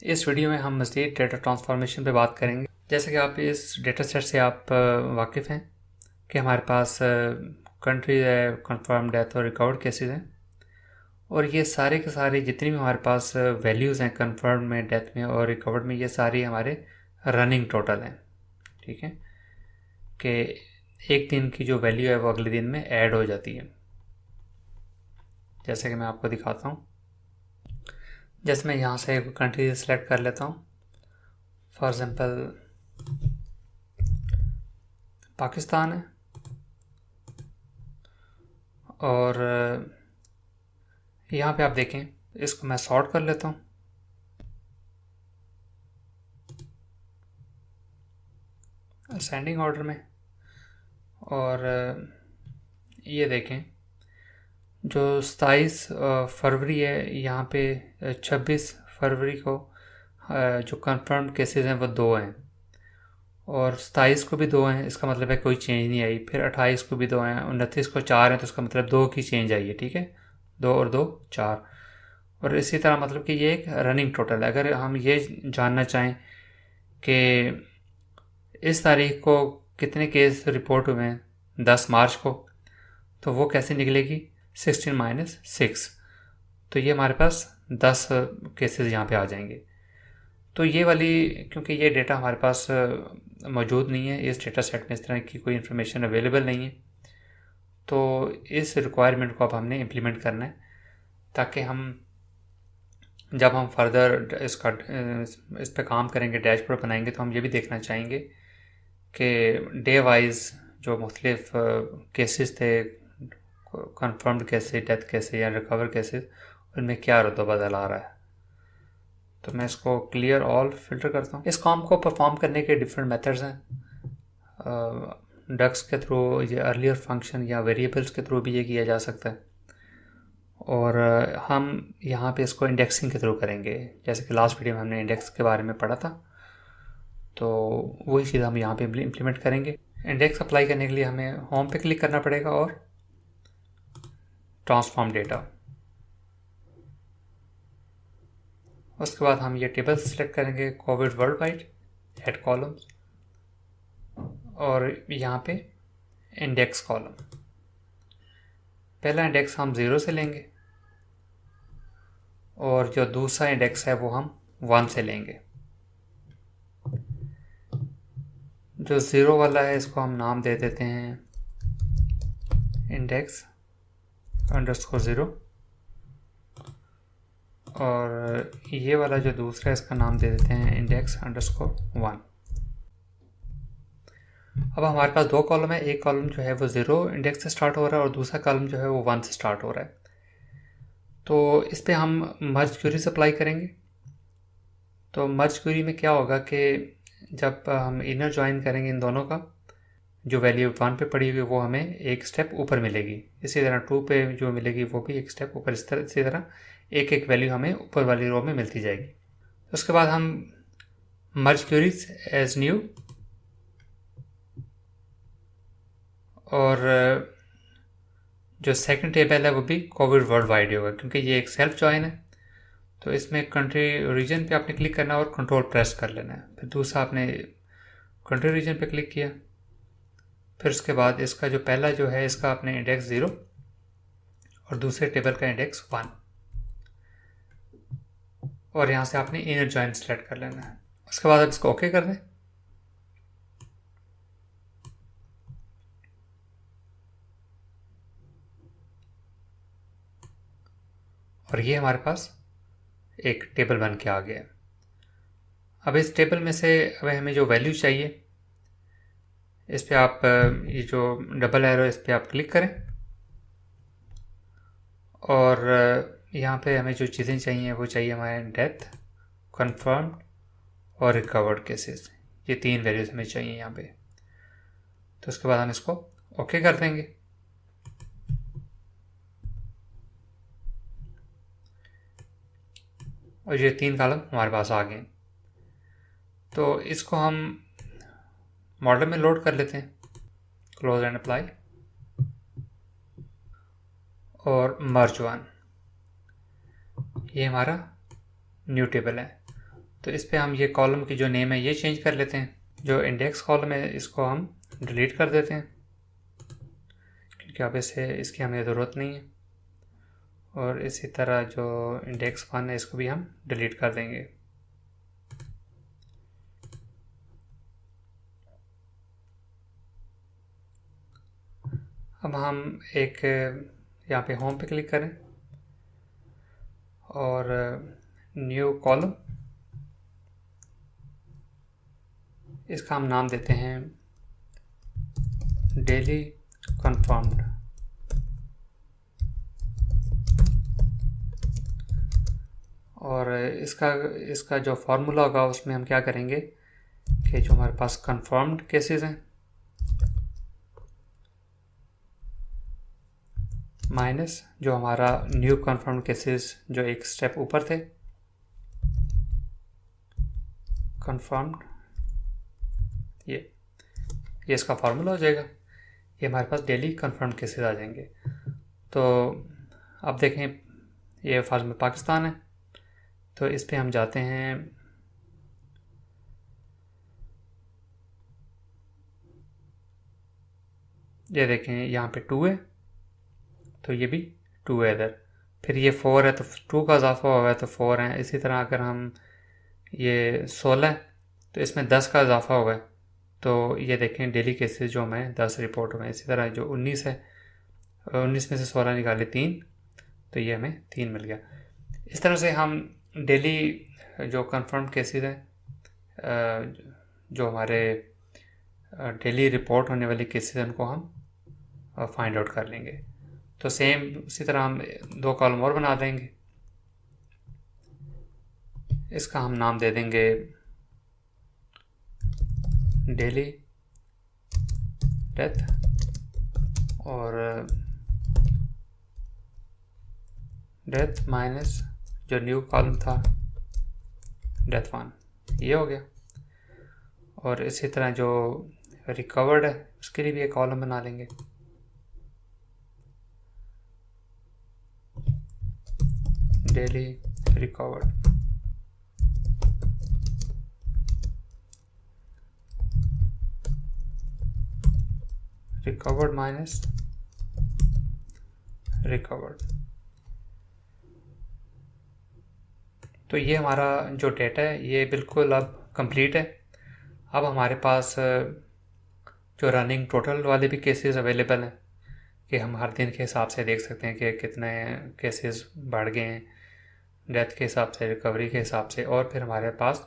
इस वीडियो में हम मज़ीद डेटा ट्रांसफॉर्मेशन पे बात करेंगे। जैसे कि आप इस डेटा सेट से आप वाकिफ़ हैं कि हमारे पास कंट्रीज है, कंफर्म डेथ और रिकवर्ड केसेस हैं, और ये सारे के सारे जितनी भी हमारे पास वैल्यूज़ हैं कंफर्म में, डेथ में और रिकवर्ड में, ये सारी हमारे रनिंग टोटल हैं। ठीक है कि एक दिन की जो वैल्यू है वो अगले दिन में ऐड हो जाती है। जैसे कि मैं आपको दिखाता हूँ। जैसे मैं यहाँ से कंट्री सेलेक्ट कर लेता हूँ, फॉर एग्ज़ाम्पल पाकिस्तान है, और यहाँ पे आप देखें, इसको मैं सॉर्ट कर लेता हूँ। असेंडिंग ऑर्डर में, और ये देखें जो 27 फरवरी है, यहाँ पे 26 फरवरी को जो कंफर्म केसेस हैं वो 2 हैं, और 27 को भी 2 हैं, इसका मतलब है कोई चेंज नहीं आई। फिर 28 को भी 2 हैं, 29 को 4 हैं, तो इसका मतलब 2 की चेंज आई है। ठीक है, 2 और 2 4। और इसी तरह मतलब कि ये एक रनिंग टोटल है। अगर हम ये जानना चाहें कि इस तारीख को कितने केस रिपोर्ट हुए हैं 10 मार्च को, तो वो कैसे निकलेगी? 16 - 6। तो ये हमारे पास 10 केसेस यहाँ पे आ जाएंगे। तो ये वाली, क्योंकि ये डेटा हमारे पास मौजूद नहीं है, इस डेटा सेट में इस तरह की कोई इन्फॉर्मेशन अवेलेबल नहीं है, तो इस रिक्वायरमेंट को अब हमने इम्प्लीमेंट करना है, ताकि हम जब हम फर्दर इस पर काम करेंगे, डैशबोर्ड बनाएंगे, तो हम ये भी देखना चाहेंगे कि डे वाइज जो मुख्तलिफ केसेस थे, कंफर्म्ड केसेस, डेथ केसेस या रिकवर केसेस, उनमें क्या रद्द-बदल आ रहा है। तो मैं इसको क्लियर ऑल फिल्टर करता हूँ। इस काम को परफॉर्म करने के डिफरेंट मेथड्स हैं। डक्स के थ्रू, ये अर्लियर फंक्शन या वेरिएबल्स के थ्रू भी ये किया जा सकता है, और हम यहाँ पे इसको इंडेक्सिंग के थ्रू करेंगे। जैसे कि लास्ट वीडियो में हमने इंडेक्स के बारे में पढ़ा था, तो वही चीज़ हम यहाँ पे इम्प्लीमेंट करेंगे। इंडेक्स अप्लाई करने के लिए हमें होम पे क्लिक करना पड़ेगा और ट्रांसफॉर्म डेटा। उसके बाद हम ये टेबल सेलेक्ट करेंगे, Covid world wide, head columns, और यहाँ पे इंडेक्स कॉलम। पहला इंडेक्स हम 0 से लेंगे, और जो दूसरा इंडेक्स है वो हम 1 से लेंगे। जो 0 वाला है इसको हम नाम दे देते हैं इंडेक्स अंडरस्कोर 0, और ये वाला जो दूसरा है इसका नाम दे देते हैं इंडेक्स अंडरस्कोर 1। अब हमारे पास 2 कॉलम है। एक कॉलम जो है वो 0 इंडेक्स से स्टार्ट हो रहा है, और दूसरा कॉलम जो है वो 1 से स्टार्ट हो रहा है। तो इस पे हम मर्ज क्वेरीज अप्लाई करेंगे। तो मर्ज क्वेरी में क्या होगा कि जब हम इनर ज्वाइन करेंगे इन दोनों का, जो वैल्यू 1 पे पड़ी हुई वो हमें एक स्टेप ऊपर मिलेगी, इसी तरह 2 पे जो मिलेगी वो भी एक स्टेप ऊपर, इसी तरह एक एक वैल्यू हमें ऊपर वाली रो में मिलती जाएगी। उसके बाद हम मर्ज क्वेरीज एज न्यू, और जो सेकंड टेबल है वो भी कोविड वर्ल्ड वाइड होगा, क्योंकि ये एक सेल्फ ज्वाइन है। तो इसमें कंट्री रीजन पे आपने क्लिक करना है और कंट्रोल प्रेस कर लेना है। फिर दूसरा आपने कंट्री रीजन पे क्लिक किया, फिर उसके बाद इसका जो पहला जो है इसका आपने इंडेक्स 0 और दूसरे टेबल का इंडेक्स 1, और यहाँ से आपने इनर ज्वाइन सेलेक्ट कर लेना है। उसके बाद आप इसको ओके कर दें। और ये हमारे पास एक टेबल बन के आ गया है। अब इस टेबल में से अब हमें जो वैल्यू चाहिए, इस पे आप ये जो डबल एरो इस पे आप क्लिक करें, और यहाँ पे हमें जो चीज़ें चाहिए वो चाहिए हमारे डेथ, कंफर्म्ड और रिकवर्ड केसेस। ये 3 वैल्यूज हमें चाहिए यहाँ पे। तो उसके बाद हम इसको ओके कर देंगे। और ये 3 कॉलम हमारे पास आ गए। तो इसको हम मॉडल में लोड कर लेते हैं, क्लोज एंड अप्लाई, और मर्ज 1। ये हमारा न्यू टेबल है। तो इस पे हम ये कॉलम की जो नेम है ये चेंज कर लेते हैं। जो इंडेक्स कॉलम है इसको हम डिलीट कर देते हैं, क्योंकि अब इसकी हमें ज़रूरत नहीं है। और इसी तरह जो इंडेक्स 1 है इसको भी हम डिलीट कर देंगे। अब हम एक यहाँ पे होम पे क्लिक करें और न्यू कॉलम, इसका हम नाम देते हैं डेली कंफर्म्ड। और इसका जो फार्मूला होगा उसमें हम क्या करेंगे कि जो हमारे पास कंफर्म्ड केसेस हैं माइनस जो हमारा न्यू कंफर्म्ड केसेस जो एक स्टेप ऊपर थे, कंफर्म्ड, ये इसका फार्मूला हो जाएगा। ये हमारे पास डेली कंफर्म्ड केसेस आ जाएंगे। तो अब देखें ये फ़र्ज़ में पाकिस्तान है, तो इस पे हम जाते हैं, ये देखें यहाँ पे 2 है तो ये भी 2 है इधर, फिर ये 4 है तो 2 का इजाफा हुआ है तो 4 है। इसी तरह अगर हम ये 16 है तो इसमें 10 का इजाफा हुआ है, तो ये देखें डेली केसेस जो हमें 10 रिपोर्ट हुए हैं। इसी तरह जो 19 है, 19 में से 16 निकाले 3, तो ये हमें 3 मिल गया। इस तरह से हम डेली जो कंफर्म केसेस हैं, जो हमारे डेली रिपोर्ट होने वाली केसेस हैं, उनको हम फाइंड आउट कर लेंगे। तो सेम इसी तरह हम 2 कॉलम और बना देंगे। इसका हम नाम दे देंगे डेली डेथ, और डेथ माइनस जो न्यू कॉलम था डेथ 1, ये हो गया। और इसी तरह जो रिकवर्ड है उसके लिए भी एक कॉलम बना लेंगे, daily recovered, recovered minus recovered. तो ये हमारा जो डेटा है ये बिल्कुल अब कंप्लीट है। अब हमारे पास जो रनिंग टोटल वाले भी केसेस अवेलेबल हैं कि हम हर दिन के हिसाब से देख सकते हैं कि कितने केसेस बढ़ गए हैं, डेथ के हिसाब से, रिकवरी के हिसाब से। और फिर हमारे पास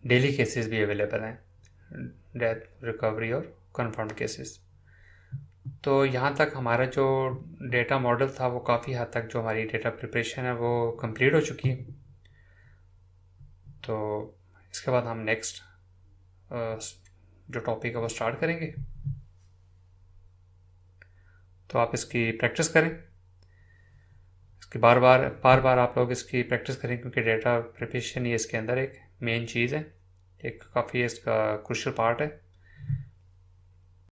डेली केसेस भी अवेलेबल हैं, डेथ, रिकवरी और कंफर्म्ड केसेस। तो यहाँ तक हमारा जो डेटा मॉडल था वो काफ़ी हद तक, जो हमारी डेटा प्रिपरेशन है वो कंप्लीट हो चुकी है। तो इसके बाद हम नेक्स्ट जो टॉपिक है वो स्टार्ट करेंगे। तो आप इसकी प्रैक्टिस करें, इसकी बार बार आप लोग इसकी प्रैक्टिस करें, क्योंकि डेटा प्रिपरेशन ही इसके अंदर एक मेन चीज़ है, एक काफ़ी इसका क्रूशियल पार्ट है।